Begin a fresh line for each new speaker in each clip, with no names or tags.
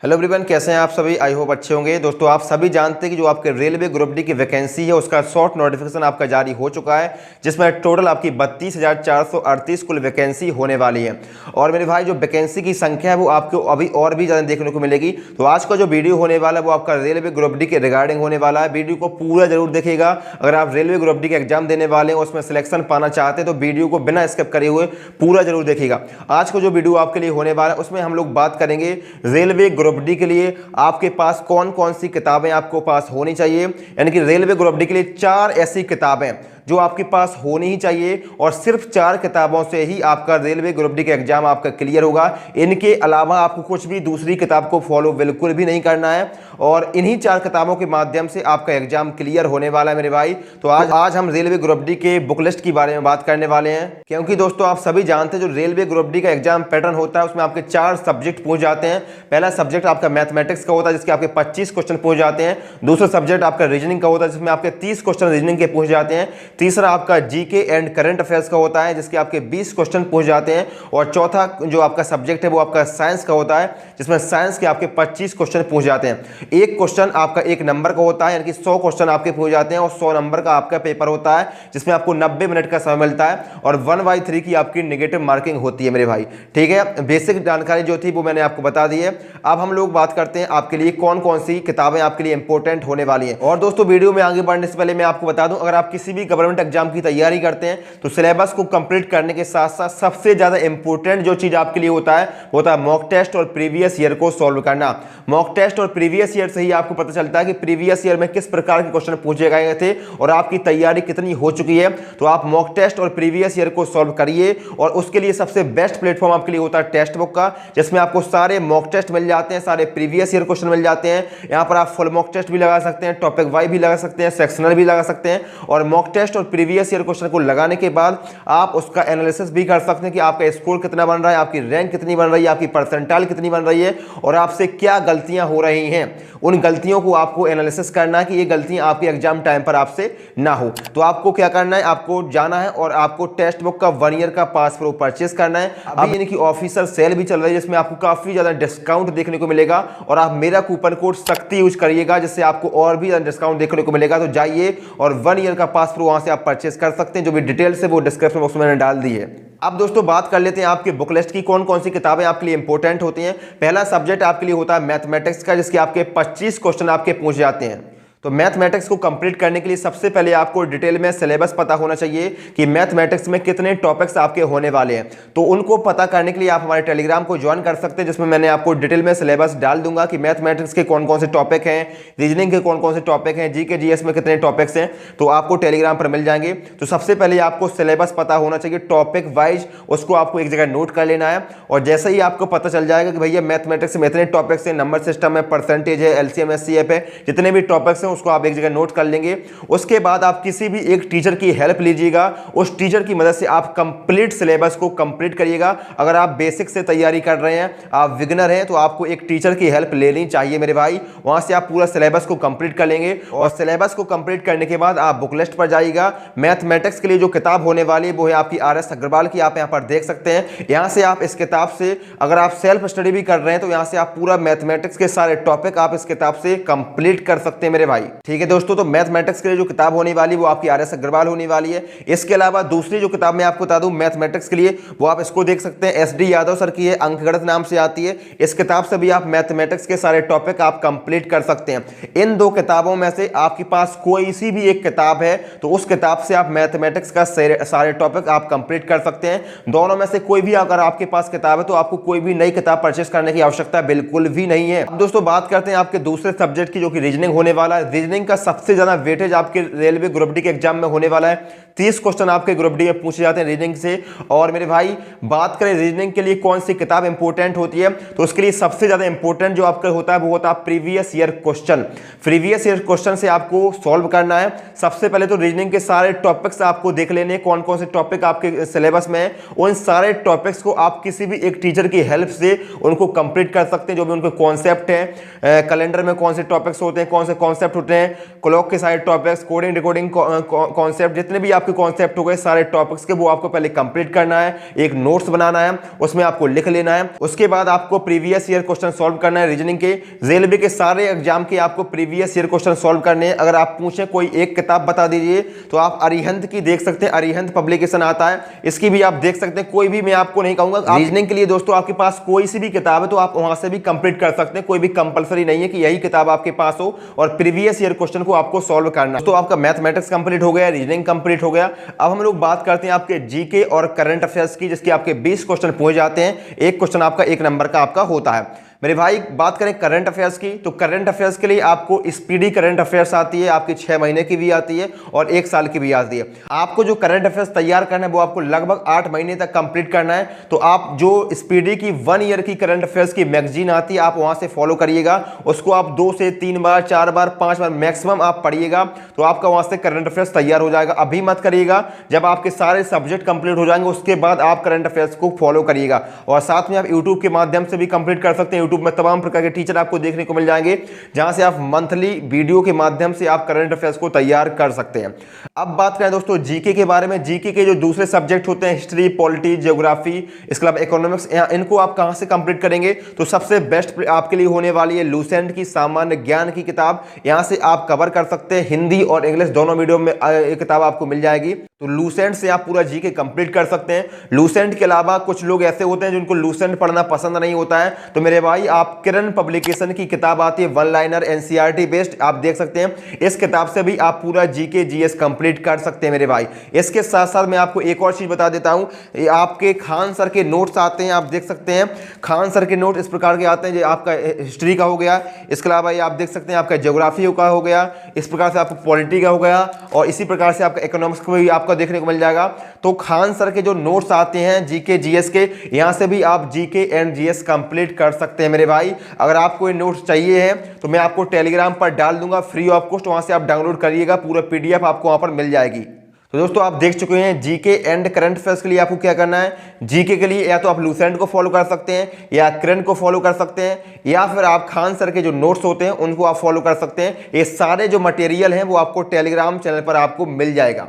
Hello everyone, कैसे हैं आप सभी। आई होप अच्छे होंगे। दोस्तों, आप सभी जानते हैं कि जो आपके रेलवे ग्रुप डी की वैकेंसी है उसका शॉर्ट नोटिफिकेशन आपका जारी हो चुका है, जिसमें टोटल आपकी 32,438 कुल वैकेंसी होने वाली है। और मेरे भाई, जो वैकेंसी की संख्या है वो आपको अभी और भी ज़्यादा देखने को मिलेगी। तो आज का जो वीडियो होने वाला है वो आपका रेलवे ग्रुप डी के रिगार्डिंग होने वाला है। वीडियो को पूरा जरूर देखिएगा। अगर आप रेलवे ग्रुप डी के एग्जाम देने वाले हैं, उसमें सिलेक्शन पाना चाहते हैं, तो वीडियो को बिना स्किप करे हुए पूरा जरूर देखिएगा। आज का जो वीडियो आपके लिए होने वाला है उसमें हम लोग बात करेंगे रेलवे ग्रुप डी के लिए आपके पास कौन कौन सी किताबें आपको पास होनी चाहिए। यानी कि रेलवे ग्रुप डी के लिए 4 ऐसी किताबें जो आपके पास होनी ही चाहिए, और सिर्फ 4 किताबों से ही आपका रेलवे ग्रुप डी का एग्जाम आपका क्लियर होगा। इनके अलावा आपको कुछ भी दूसरी किताब को फॉलो बिल्कुल भी नहीं करना है, और इन्हीं 4 किताबों के माध्यम से आपका एग्जाम क्लियर होने वाला है मेरे भाई। तो आज हम रेलवे ग्रुप डी के बुक लिस्ट के बारे में बात करने वाले हैं, क्योंकि दोस्तों आप सभी जानते हैं जो रेलवे ग्रुप डी का एग्जाम पैटर्न होता है उसमें आपके 4 सब्जेक्ट पूछ जाते हैं। पहला सब्जेक्ट आपका मैथमेटिक्स का होता है जिसके आपके 25 क्वेश्चन पूछ जाते हैं। दूसरा सब्जेक्ट आपका रीजनिंग का होता है जिसमें आपके 30 क्वेश्चन रीजनिंग के पूछ जाते हैं। तीसरा आपका जीके एंड करंट अफेयर्स का होता है जिसके आपके 20 क्वेश्चन पूछ जाते हैं। और चौथा जो आपका सब्जेक्ट है वो आपका साइंस का होता है जिसमें साइंस के आपके 25 क्वेश्चन पूछ जाते हैं। एक क्वेश्चन आपका 1 नंबर का होता है, यानी कि 100 क्वेश्चन आपके पूछ जाते हैं, और 100 नंबर का आपका पेपर होता है जिसमें आपको 90 मिनट का समय मिलता है, और 1/3 की आपकी नेगेटिव मार्किंग होती है मेरे भाई। ठीक है, बेसिक जानकारी जो थी वो मैंने आपको बता दी है। अब हम लोग बात करते हैं आपके लिए कौन कौन सी किताबें आपके लिए इंपॉर्टेंट होने वाली हैं। और दोस्तों, वीडियो में आगे बढ़ने से पहले मैं आपको बता दूं, अगर आप किसी भी गवर्नमेंट एग्जाम की तैयारी करते हैं तो सिलेबस को कंप्लीट करने के साथ साथ सबसे ज्यादा इंपॉर्टेंट जो चीज आपके लिए होता है वो होता है मॉक टेस्ट और प्रीवियस ईयर को सॉल्व करना। मॉक टेस्ट और प्रीवियस ईयर से ही आपको पता चलता है कि प्रीवियस ईयर में किस प्रकार के क्वेश्चन पूछे गए थे और आपकी तैयारी कितनी हो चुकी है। तो आप मॉक टेस्ट और प्रीवियस ईयर को सॉल्व करिए, और उसके लिए सबसे बेस्ट प्लेटफॉर्म आपके लिए होता है टेक्स्ट बुक का, जिसमें आपको सारे मॉक टेस्ट मिल जाते हैं, सारे प्रीवियस ईयर क्वेश्चन मिल जाते हैं। यहाँ पर आप फुल मॉक टेस्ट भी लगा सकते हैं, टॉपिक वाइज भी लगा सकते हैं, सेक्शनल भी लगा सकते हैं। और मॉक टेस्ट और प्रीवियस ईयर क्वेश्चन को लगाने के बाद आप उसका एनालिसिस भी कर सकते हैं कि आपका स्कोर कितना बन रहा है, आपकी रैंक कितनी बन रही है, आपकी परसेंटाइल कितनी बन रही है, और आपसे क्या गलतियां हो रही हैं। उन गलतियों को आपको एनालिसिस करना है कि ये गलतियां आपके एग्जाम टाइम पर आपसे ना हो। तो आपको क्या करना है, आपको जाना है और आपको टेक्स्ट बुक का 1 ईयर का पास प्रो परचेस करना है। अब यानी कि ऑफिशियल सेल भी चल रही है जिसमें आपको काफी ज्यादा डिस्काउंट देखने को मिलेगा, और आप मेरा कूपन कोड शक्ति यूज करिएगा जिससे आपको और भी ज्यादा डिस्काउंट देखने को मिलेगा। तो जाइए और 1 ईयर का पास प्रो वहां से आप परचेस कर सकते हैं। जो भी डिटेल्स है वो डिस्क्रिप्शन बॉक्स में मैंने डाल दी है। अब दोस्तों बात कर लेते हैं आपके बुक लिस्ट की कौन कौन सी किताबें आपके लिए इंपॉर्टेंट होती हैं। पहला सब्जेक्ट आपके लिए होता है मैथमेटिक्स का, जिसके आपके 25 क्वेश्चन आपके पूछ जाते हैं। तो मैथमेटिक्स को कंप्लीट करने के लिए सबसे पहले आपको डिटेल में सिलेबस पता होना चाहिए कि मैथमेटिक्स में कितने टॉपिक्स आपके होने वाले हैं। तो उनको पता करने के लिए आप हमारे टेलीग्राम को ज्वाइन कर सकते हैं, जिसमें मैंने आपको डिटेल में सिलेबस डाल दूंगा कि मैथमेटिक्स के कौन कौन से टॉपिक हैं, रीजनिंग के कौन कौन से टॉपिक हैं, जीके जीएस में कितने टॉपिक्स हैं। तो आपको टेलीग्राम पर मिल जाएंगे। तो सबसे पहले आपको सिलेबस पता होना चाहिए टॉपिक वाइज, उसको आपको एक जगह नोट कर लेना है। और जैसे ही आपको पता चल जाएगा कि भैया मैथमेटिक्स में इतने टॉपिक्स हैं, नंबर सिस्टम है, परसेंटेज है, एलसीएम एचसीएफ है, जितने भी टॉपिक्स हैं उसको आप एक जगह नोट कर लेंगे। उसके बाद आप किसी भी एक टीचर की हेल्प लीजिएगा, उस टीचर की मदद से आप कंप्लीट सिलेबस को कंप्लीट करिएगा। अगर आप बेसिक से तैयारी कर रहे हैं, आप बिगिनर हैं, तो आपको एक टीचर की हेल्प लेनी चाहिए मेरे भाई। वहां से आप पूरा सिलेबस को कंप्लीट कर लेंगे, और सिलेबस को कंप्लीट करने के बाद आप बुक लिस्ट पर जाइएगा। मैथमेटिक्स के लिए जो किताब होने वाली है वो है आपकी RS अग्रवाल की, आप यहां पर देख सकते हैं। यहां से आप इस किताब से अगर आप सेल्फ स्टडी भी कर रहे हैं तो यहां से आप पूरा मैथमेटिक्स के सारे टॉपिक आप इस किताब से कंप्लीट कर सकते हैं मेरे भाई। ठीक है दोस्तों, तो मैथमेटिक्स के लिए जो किताब होने वाली वो आपकी RS अग्रवाल होने वाली है। इसके अलावा दूसरी जो किताब मैं आपको बता दूं मैथमेटिक्स के लिए, वो आप इसको देख सकते हैं, SD यादव सर की है, अंकगणित नाम से आती है। इस किताब से भी आप मैथमेटिक्स के सारे टॉपिक आप कंप्लीट कर सकते हैं। इन 2 किताबों में से आपके पास कोई सी भी एक किताब है तो उस किताब से आप मैथमेटिक्स का सारे टॉपिक आप कंप्लीट कर सकते हैं। दोनों में से कोई भी अगर आपके पास किताब है तो आपको कोई भी नई किताब परचेस करने की आवश्यकता बिल्कुल भी नहीं है। अब दोस्तों बात करते हैं आपके दूसरे सब्जेक्ट की, जो कि रीजनिंग होने वाला है। रीजनिंग का सबसे ज्यादा वेटेज आपके रेलवे ग्रुप डी के एग्जाम में होने वाला है। 30 क्वेश्चन आपके ग्रुप डी में पूछे जाते हैं रीजनिंग से। और मेरे भाई बात करें रीजनिंग के लिए कौन सी किताब इंपॉर्टेंट होती है, तो उसके लिए सबसे ज्यादा इंपॉर्टेंट जो आपका होता है वो होता है previous year question. Previous year question से आपको सॉल्व करना है। सबसे पहले तो रीजनिंग के सारे टॉपिक्स आपको देख लेने, कौन कौन से टॉपिक आपके सिलेबस में है। उन सारे टॉपिक्स को आप किसी भी एक टीचर की हेल्प से उनको कंप्लीट कर सकते हैं। जो भी उनके कॉन्सेप्ट है, कैलेंडर में कौन से टॉपिक्स होते हैं, कौन से कॉन्सेप्ट कॉन्सेप्ट होते हैं, क्लॉक के सारे टॉपिक्स, कोडिंग डिकोडिंग कॉन्सेप्ट, जितने भी आपके कॉन्सेप्ट हो गए सारे टॉपिक्स के, वो आपको पहले कंप्लीट करना है, एक नोट्स बनाना है, उसमें आपको लिख लेना है। उसके बाद आपको प्रीवियस ईयर क्वेश्चन सॉल्व करना है रीजनिंग के, रेलवे के सारे एग्जाम के आपको प्रीवियस ईयर क्वेश्चन सॉल्व करने हैं। अगर आप पूछें कोई एक किताब बता दीजिए तो आप अरिहंत की देख सकते हैं, अरिहंत पब्लिकेशन आता है, इसकी भी आप देख सकते हैं। कोई भी मैं आपको नहीं कहूंगा रीजनिंग के लिए दोस्तों आपके पास कोई सी भी किताब है तो आप वहां से भी कंप्लीट कर सकते हैं, कोई भी कंपलसरी नहीं है कि यही किताब आपके पास हो और प्रीवियस ईयर क्वेश्चन को आपको सॉल्व करना। तो आपका मैथमेटिक्स कंप्लीट हो गया, रीजनिंग कंप्लीट हो गया। अब हम लोग बात करते हैं आपके जीके और करंट अफेयर्स की, जिसके आपके 20 क्वेश्चन पूछे जाते हैं, एक क्वेश्चन आपका 1 नंबर का आपका होता है। मेरे भाई बात करें करंट अफेयर्स की, तो करंट अफेयर्स के लिए आपको स्पीडी करंट अफेयर्स आती है, आपकी 6 महीने की भी आती है और 1 साल की भी आती है। आपको जो करंट अफेयर्स तैयार करना है वो आपको लगभग 8 महीने तक कंप्लीट करना है। तो आप जो स्पीडी की 1 ईयर की करंट अफेयर्स की मैगजीन आती है आप वहां से फॉलो करिएगा, उसको आप 2 से 3 बार 4 बार 5 बार मैक्सिमम आप पढ़िएगा, तो आपका वहां से करंट अफेयर्स तैयार हो जाएगा। अभी मत करिएगा, जब आपके सारे सब्जेक्ट कंप्लीट हो जाएंगे उसके बाद आप करंट अफेयर्स को फॉलो करिएगा। और साथ में आप यूट्यूब के माध्यम से भी कंप्लीट कर सकते हैं। यूट्यूब में तमाम प्रकार के टीचर आपको देखने को मिल जाएंगे, जहां से आप मंथली वीडियो के माध्यम से आप करंट अफेयर्स को तैयार कर सकते हैं। अब बात करें दोस्तों जीके के बारे में, जीके के जो दूसरे सब्जेक्ट होते हैं, हिस्ट्री, पॉलिटी, ज्योग्राफी, इसके अलावा इकोनॉमिक्स, इनको आप कहां से कंप्लीट करेंगे, तो सबसे बेस्ट आपके लिए होने वाली है लूसेंट की सामान्य ज्ञान की किताब। यहां से आप कवर कर सकते हैं, हिंदी और इंग्लिश दोनों मीडियम में एक किताब आपको मिल जाएगी। तो लूसेंट से आप पूरा जीके कंप्लीट कर सकते हैं। लूसेंट के अलावा कुछ लोग ऐसे होते हैं जिनको लूसेंट पढ़ना पसंद नहीं होता है, तो मेरे भाई आप किरण पब्लिकेशन की किताब आती है, 1 लाइनर एनसीईआरटी बेस्ड, आप देख सकते हैं। इस किताब से भी आप पूरा जीके जीएस कंप्लीट कर सकते हैं मेरे भाई। इसके साथ साथ मैं आपको एक और चीज बता देता हूं, आपके खान सर के नोट्स आते हैं, आप देख सकते हैं। खान सर के नोट इस प्रकार के आते हैं, जो आपका हिस्ट्री का हो गया, इसके अलावा ये आप देख सकते हैं आपका ज्योग्राफी का हो गया, इस प्रकार से आपका पॉलिटी का हो गया, और इसी प्रकार से आपका इकोनॉमिक्स को भी आपका देखने को मिल जाएगा। तो खान सर के जो नोट्स आते हैं जीके जीएस के, यहां से भी आप जीके एंड जीएस कंप्लीट कर सकते हैं मेरे भाई। अगर आपको ये नोट्स चाहिए है तो मैं आपको टेलीग्राम पर डाल दूंगा फ्री ऑफ कॉस्ट, वहां से आप डाउनलोड करिएगा, पूरा पीडीएफ आपको वहां पर मिल जाएगी। तो दोस्तों आप देख चुके हैं जीके एंड करंट अफेयर्स के लिए आपको क्या करना है। जीके के लिए या तो आप लूसेंट को फॉलो कर सकते हैं, या करंट को फॉलो कर सकते हैं, या फिर आप खान सर के जो नोट्स होते हैं उनको आप फॉलो कर सकते हैं। ये सारे जो मटेरियल हैं वो आपको टेलीग्राम चैनल पर आपको मिल जाएगा।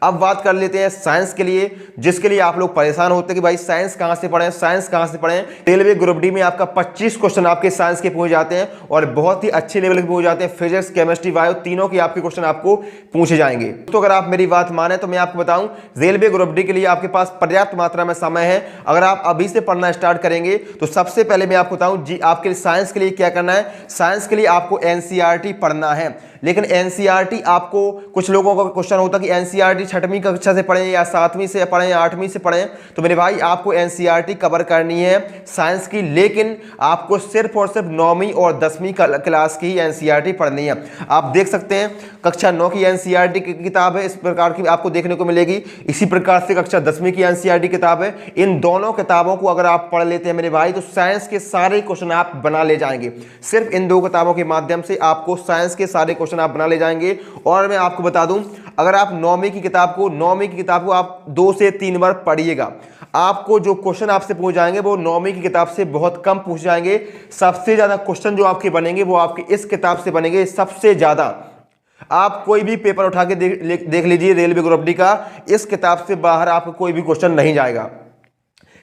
अब बात कर लेते हैं साइंस के लिए, जिसके लिए आप लोग परेशान होते हैं कि भाई साइंस कहां से पढ़ें, साइंस कहां से पढ़ें। रेलवे ग्रुप डी में आपका 25 क्वेश्चन आपके साइंस के पूछे जाते हैं और बहुत ही अच्छे लेवल के पूछे जाते हैं। फिजिक्स, केमिस्ट्री, बायो तीनों के आपके क्वेश्चन आपको पूछे जाएंगे। तो अगर आप मेरी बात माने तो मैं आपको बताऊं, रेलवे ग्रुप डी के लिए आपके पास पर्याप्त मात्रा में समय है। अगर आप अभी से पढ़ना स्टार्ट करेंगे तो सबसे पहले मैं आपको बताऊं जी आपके साइंस के लिए क्या करना है। साइंस के लिए आपको एनसीईआरटी पढ़ना है, लेकिन एनसीईआरटी आपको, कुछ लोगों का क्वेश्चन होता है कि एनसीईआरटी 6वीं कक्षा से पढ़ें या 7वीं से पढ़ें या 8वीं से पढ़ें। तो मेरे भाई आपको एनसीईआरटी कवर करनी है साइंस की, लेकिन आपको सिर्फ और सिर्फ 9वीं और 10वीं क्लास की एनसीईआरटी पढ़नी है। आप देख सकते हैं कक्षा 9 की एनसीईआरटी की किताब है, इस प्रकार की आपको देखने को मिलेगी। इसी प्रकार से कक्षा 10वीं की एनसीईआरटी किताब है। इन दोनों किताबों को अगर आप पढ़ लेते हैं मेरे भाई तो साइंस के सारे क्वेश्चन आप बना ले जाएंगे। सिर्फ इन 2 किताबों के माध्यम से आपको साइंस के सारे क्वेश्चन आप बना ले जाएंगे। और मैं आपको बता दूं, अगर आप 9वीं की किताब को आप 2 से 3 बार पढ़िएगा, आपको जो क्वेश्चन आपसे पूछ जाएंगे वो 9वीं की किताब से बहुत कम पूछ जाएंगे। सबसे ज्यादा क्वेश्चन जो आपके बनेंगे वो आपकी इस किताब से बनेंगे सबसे ज्यादा। आप कोई भी पेपर उठा के देख लीजिए रेलवे ग्रुप डी का, इस किताब से बाहर आपको कोई भी क्वेश्चन नहीं जाएगा।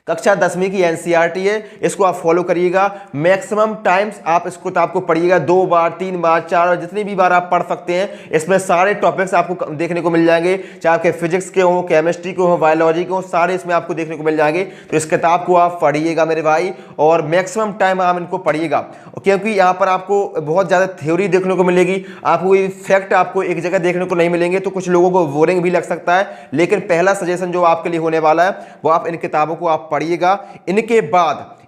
कक्षा 10वीं की एनसीईआरटी है, इसको आप फॉलो करिएगा। मैक्सिमम टाइम्स आप इस किताब को पढ़िएगा, 2 बार 3 बार 4 बार, जितनी भी बार आप पढ़ सकते हैं। इसमें सारे टॉपिक्स आपको देखने को मिल जाएंगे, चाहे आपके फिजिक्स के हो, केमिस्ट्री के हो, बायोलॉजी के हो, सारे इसमें आपको देखने को मिल जाएंगे। तो इस किताब को आप पढ़िएगा मेरे भाई, और मैक्सिमम टाइम आप इनको पढ़िएगा, क्योंकि यहाँ पर आपको बहुत ज़्यादा थ्योरी देखने को मिलेगी, आपको फैक्ट आपको एक जगह देखने को नहीं मिलेंगे, तो कुछ लोगों को बोरिंग भी लग सकता है। लेकिन पहला सजेशन जो आपके लिए होने वाला है वो आप इन किताबों को आप पढ़िएगा।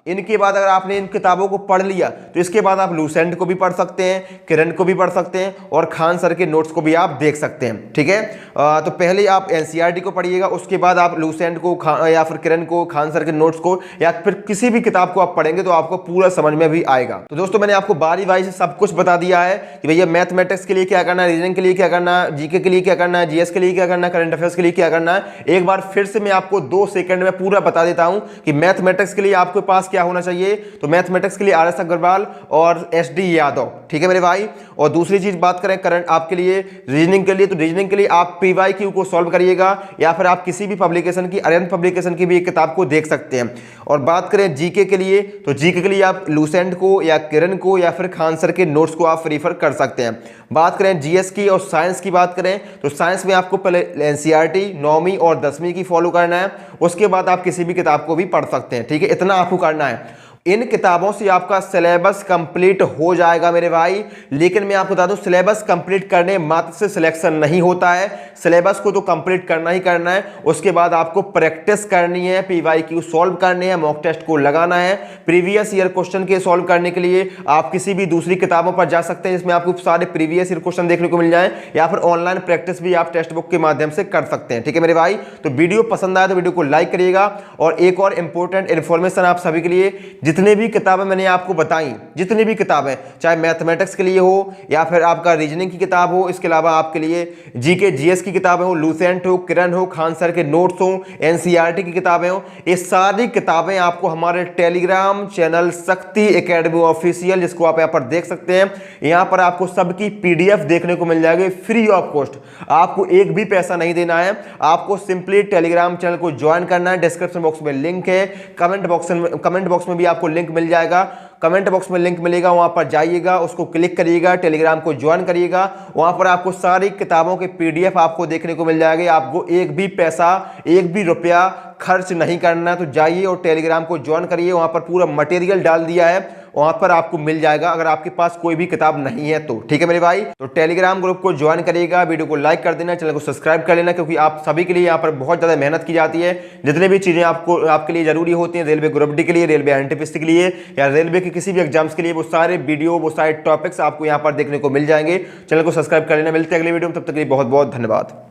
इनके बाद अगर आपने इन किताबों को पढ़ लिया तो इसके बाद आप लूसेंट को भी पढ़ सकते हैं, किरण को भी पढ़ सकते हैं, और खान सर के नोट्स को भी आप देख सकते हैं। ठीक है, तो पहले आप एनसीईआरटी को पढ़िएगा, उसके बाद आप लूसेंट को या फिर किरण को, खान सर के नोट्स को, या फिर किसी भी किताब को आप पढ़ेंगे तो आपको पूरा समझ में भी आएगा। तो दोस्तों मैंने आपको बारी बारी से सब कुछ बता दिया है कि भैया मैथमेटिक्स के लिए क्या करना है, रीजनिंग के लिए क्या करना है, जीके के लिए क्या करना है, जीएस के लिए क्या करना है, करंट अफेयर्स के लिए क्या करना है। एक बार फिर से मैं आपको 2 सेकंड में पूरा बता देता हूं कि मैथमेटिक्स के लिए आपके पास क्या क्या होना चाहिए, तो मैथमेटिक्स के लिए RS अग्रवाल और SD यादव, ठीक है मेरे भाई। और दूसरी चीज बात करें करंट आपके लिए रीजनिंग के लिए, तो रीजनिंग के लिए आप PYQ को सॉल्व करिएगा या फिर आप किसी भी पब्लिकेशन की, अरिहंत पब्लिकेशन की भी एक किताब को देख सकते हैं। और बात करें जीके के लिए, तो जीके के लिए आप लूसेंट को या किरण को या फिर खान सर के नोट्स को आप रेफर कर सकते हैं। बात करें जीएस की और साइंस की बात करें, तो साइंस में आपको पहले NCERT 9वीं और 10वीं की फॉलो करना है, उसके बाद आप किसी भी किताब को भी पढ़ सकते हैं, ठीक है, इतना आपको करना है। इन किताबों से आपका सिलेबस कंप्लीट हो जाएगा मेरे भाई। लेकिन मैं आपको बता दूं, सिलेबस कंप्लीट करने मात्र से सिलेक्शन नहीं होता है, सिलेबस को तो कंप्लीट करना ही करना है। उसके बाद आपको प्रैक्टिस करनी है, PYQ सॉल्व करने हैं, मॉक टेस्ट को लगाना है। प्रीवियस ईयर क्वेश्चन के सॉल्व करने के लिए आप किसी भी दूसरी किताबों पर जा सकते हैं जिसमें आपको सारे प्रीवियस ईयर क्वेश्चन देखने को मिल जाए, या फिर ऑनलाइन प्रैक्टिस भी आप टेक्स्ट बुक के माध्यम से कर सकते हैं, ठीक है मेरे भाई। तो वीडियो पसंद आया तो वीडियो को लाइक करिएगा। और एक और इंपॉर्टेंट इन्फॉर्मेशन आप सभी के लिए, जितने भी किताबें मैंने आपको बताई, जितनी भी किताबें, चाहे मैथमेटिक्स के लिए हो या फिर आपका रीजनिंग की किताब हो, इसके अलावा आपके लिए जीके जीएस की किताबें हो, लूसेंट हो, किरण हो, खान सर के नोट्स हो, NCERT की किताबें हो, ये सारी किताबें आपको हमारे टेलीग्राम चैनल शक्ति एकेडमी ऑफिशियल, जिसको आप यहाँ पर देख सकते हैं, यहाँ पर आपको सबकी PDF देखने को मिल जाएगी फ्री ऑफ कॉस्ट। आपको एक भी पैसा नहीं देना है, आपको सिंपली टेलीग्राम चैनल को ज्वाइन करना है। डिस्क्रिप्शन बॉक्स में लिंक है, कमेंट बॉक्स में भी आपको लिंक मिल जाएगा, कमेंट बॉक्स में लिंक मिलेगा, वहां पर जाइएगा, उसको क्लिक करिएगा, टेलीग्राम को ज्वाइन करिएगा। वहां पर आपको सारी किताबों के PDF आपको देखने को मिल जाएगी। आपको एक भी पैसा, एक भी रुपया खर्च नहीं करना है। तो जाइए और टेलीग्राम को ज्वाइन करिए, वहां पर पूरा मटेरियल डाल दिया है, वहां पर आपको मिल जाएगा अगर आपके पास कोई भी किताब नहीं है तो, ठीक है मेरे भाई। तो टेलीग्राम ग्रुप को ज्वाइन करिएगा, वीडियो को लाइक कर देना, चैनल को सब्सक्राइब कर लेना, क्योंकि आप सभी के लिए यहाँ पर बहुत ज़्यादा मेहनत की जाती है। जितने भी चीज़ें आपके लिए जरूरी होती हैं, रेलवे ग्रुप डी के लिए, रेलवे NTPC के लिए, या रेलवे के किसी भी एग्जाम्स के लिए, वो सारे वीडियो, वो सारे टॉपिक्स आपको यहाँ पर देखने को मिल जाएंगे। चैनल को सब्सक्राइब कर लेना। मिलते हैं अगले वीडियो में, तब तक के लिए बहुत बहुत धन्यवाद।